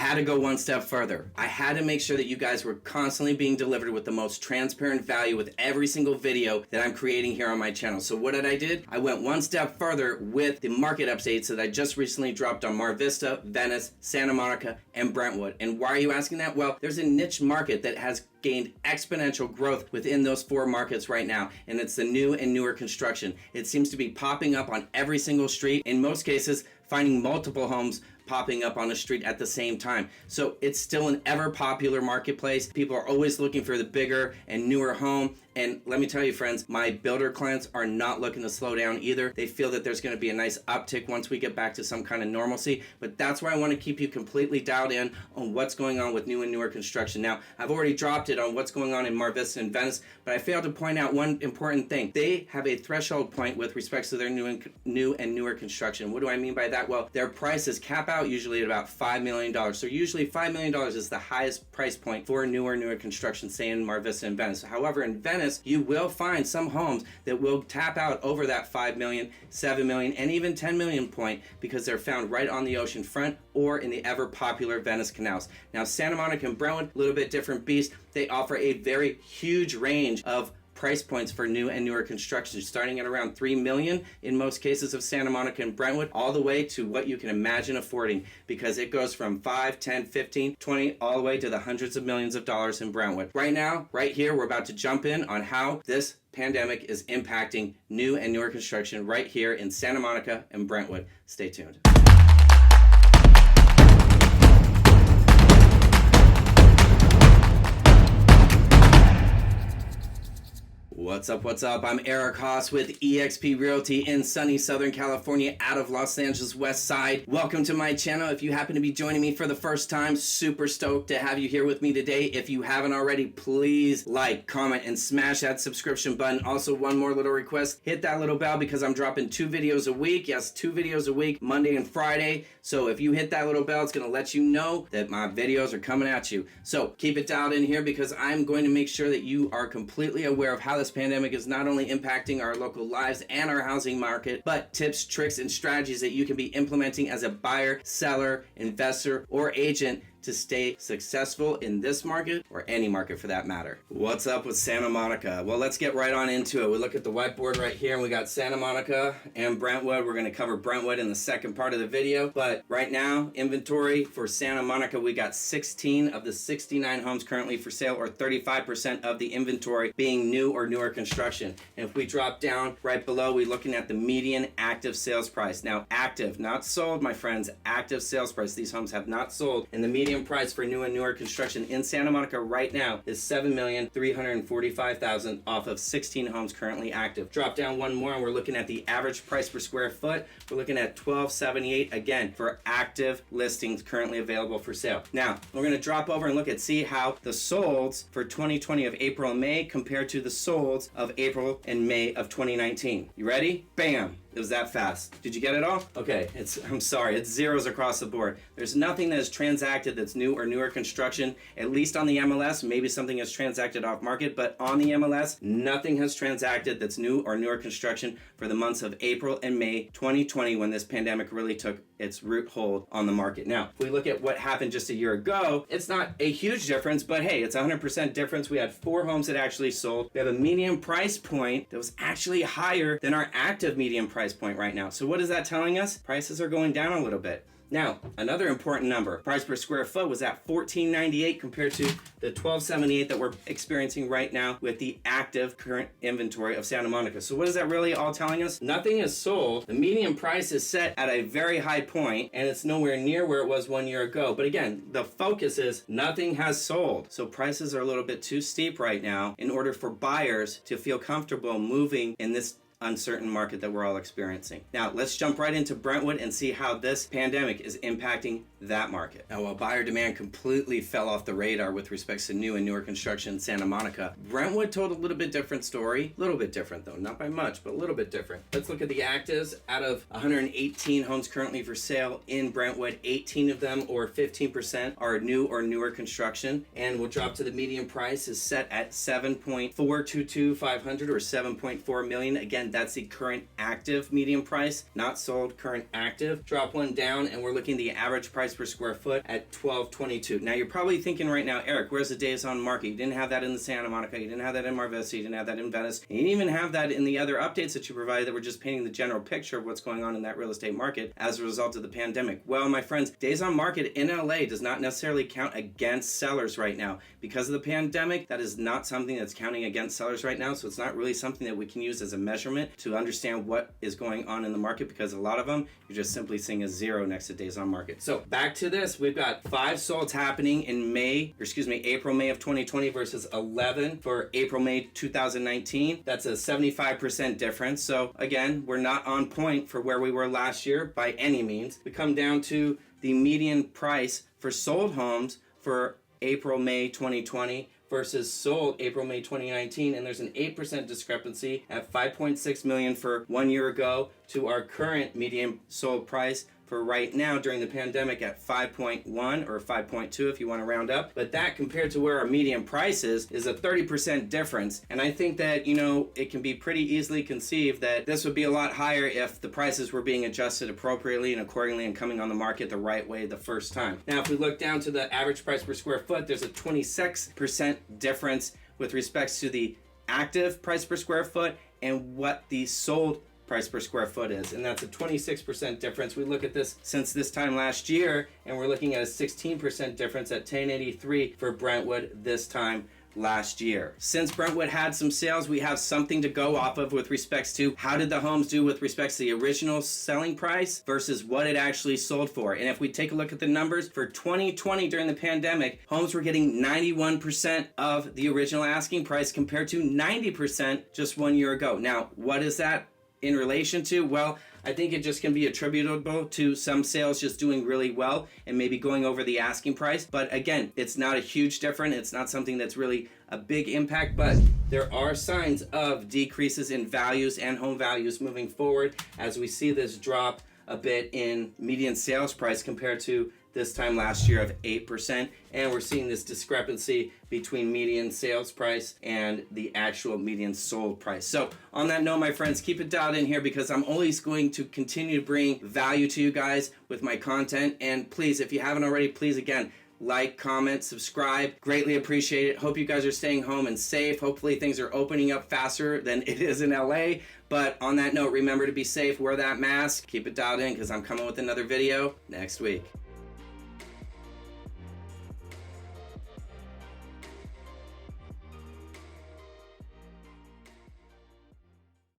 had to go one step further. I had to make sure that you guys were constantly being delivered with the most transparent value with every single video that I'm creating here on my channel. So what did I do? I went one step further with the market updates that I just recently dropped on Mar Vista, Venice, Santa Monica, and Brentwood. And why are you asking that? Well, there's a niche market that has gained exponential growth within those four markets right now, and it's the new and newer construction. It seems to be popping up on every single street, in most cases finding multiple homes popping up on the street at the same time. So it's still an ever popular marketplace. People are always looking for the bigger and newer home. And let me tell you, friends, my builder clients are not looking to slow down either. They feel that there's going to be a nice uptick once we get back to some kind of normalcy. But that's why I want to keep you completely dialed in on what's going on with new and newer construction. Now, I've already dropped it on what's going on in Mar Vista and Venice, but I failed to point out one important thing. They have a threshold point with respect to their new and newer construction. What do I mean by that? Well, their prices cap out usually at about $5 million. So usually $5 million is the highest price point for newer construction, say in Mar Vista and Venice. However, in Venice, you will find some homes that will tap out over that 5 million, 7 million, and even 10 million point because they're found right on the ocean front or in the ever popular Venice canals. Now, Santa Monica and Brentwood, a little bit different beast. They offer a very huge range of price points for new and newer construction, starting at around 3 million in most cases of Santa Monica and Brentwood, all the way to what you can imagine affording, because it goes from 5, 10, 15, 20, all the way to the hundreds of millions of dollars in Brentwood. Right now, right here, we're about to jump in on how this pandemic is impacting new and newer construction right here in Santa Monica and Brentwood. Stay tuned. What's up? I'm Eric Haas with eXp Realty in sunny Southern California out of Los Angeles West Side. Welcome to my channel. If you happen to be joining me for the first time, super stoked to have you here with me today. If you haven't already, please like, comment, and smash that subscription button. Also, one more little request, hit that little bell because I'm dropping 2 videos a week. Yes, 2 videos a week, Monday and Friday. So if you hit that little bell, it's going to let you know that my videos are coming at you. So keep it dialed in here because I'm going to make sure that you are completely aware of how this pandemic is not only impacting our local lives and our housing market, but tips, tricks, and strategies that you can be implementing as a buyer, seller, investor, or agent to stay successful in this market or any market for that matter. What's up with Santa Monica? Well, let's get right on into it. We look at the whiteboard right here and we got Santa Monica and Brentwood. We're going to cover Brentwood in the second part of the video, but right now, inventory for Santa Monica, we got 16 of the 69 homes currently for sale, or 35% of the inventory being new or newer construction. And if we drop down right below, we're looking at the median active sales price. Now, active, not sold, my friends, active sales price. These homes have not sold, and the median price for new and newer construction in Santa Monica right now is $7,345,000 off of 16 homes currently active. Drop down one more and we're looking at the average price per square foot. We're looking at $1,278 again for active listings currently available for sale. Now we're going to drop over and look at see how the solds for 2020 of April and May compared to the solds of April and May of 2019. You ready? Bam! It was that fast. Did you get it all? Okay, I'm sorry, it's zeros across the board. There's nothing that is transacted that's new or newer construction, at least on the MLS. Maybe something is transacted off market, but on the MLS, nothing has transacted that's new or newer construction for the months of April and May 2020 when this pandemic really took its root hold on the market. Now, if we look at what happened just a year ago, it's not a huge difference, but hey, it's 100% difference. We had 4 homes that actually sold. We have a median price point that was actually higher than our active median price point right now. So what is that telling us? Prices are going down a little bit. Now, another important number, price per square foot was at $14.98 compared to the $12.78 that we're experiencing right now with the active current inventory of Santa Monica. So what is that really all telling us? Nothing is sold. The median price is set at a very high point and it's nowhere near where it was 1 year ago. But again, the focus is nothing has sold. So prices are a little bit too steep right now in order for buyers to feel comfortable moving in this uncertain market that we're all experiencing. Now, let's jump right into Brentwood and see how this pandemic is impacting that market. Now, while buyer demand completely fell off the radar with respects to new and newer construction in Santa Monica, Brentwood told a little bit different story. A little bit different though, not by much, but a little bit different. Let's look at the actives. Out of 118 homes currently for sale in Brentwood, 18 of them, or 15%, are new or newer construction. And we'll drop to the median price is set at $7.422,500 or $7.4 million. Again, Again, that's the current active median price, not sold, current active. Drop one down and we're looking at the average price per square foot at $12.22. Now you're probably thinking right now, Eric, where's the days on market? You didn't have that in the Santa Monica, you didn't have that in Mar Vista, you didn't have that in Venice, you didn't even have that in the other updates that you provided that were just painting the general picture of what's going on in that real estate market as a result of the pandemic. Well, my friends, days on market in LA does not necessarily count against sellers right now. Because of the pandemic, that is not something that's counting against sellers right now, so it's not really something that we can use as a measurement to understand what is going on in the market, because a lot of them, you're just simply seeing a 0 next to days on market. So back to this, we've got 5 solds happening in April, May of 2020 versus 11 for April, May 2019. That's a 75% difference. So again, we're not on point for where we were last year by any means. We come down to the median price for sold homes for April, May 2020 versus sold April, May 2019, and there's an 8% discrepancy at $5.6 million for 1 year ago to our current median sold price for right now during the pandemic at 5.1 or 5.2 if you want to round up. But that compared to where our median price is a 30% difference. And I think that, it can be pretty easily conceived that this would be a lot higher if the prices were being adjusted appropriately and accordingly and coming on the market the right way the first time. Now, if we look down to the average price per square foot, there's a 26% difference with respects to the active price per square foot and what the sold price per square foot is, and that's a 26% difference. We look at this since this time last year, and we're looking at a 16% difference at 1083 for Brentwood this time last year. Since Brentwood had some sales, we have something to go off of with respects to how did the homes do with respects to the original selling price versus what it actually sold for. And if we take a look at the numbers for 2020 during the pandemic, homes were getting 91% of the original asking price compared to 90% just 1 year ago. Now, what is that in relation to? Well, I think it just can be attributable to some sales just doing really well and maybe going over the asking price. But again, it's not a huge difference. It's not something that's really a big impact, but there are signs of decreases in values and home values moving forward as we see this drop a bit in median sales price compared to this time last year of 8%, and we're seeing this discrepancy between median sales price and the actual median sold price. So on that note, my friends, keep it dialed in here because I'm always going to continue to bring value to you guys with my content. And please, if you haven't already, please again, like, comment, subscribe. Greatly appreciate it. Hope you guys are staying home and safe. Hopefully things are opening up faster than it is in LA. But on that note, remember to be safe, wear that mask, keep it dialed in because I'm coming with another video next week.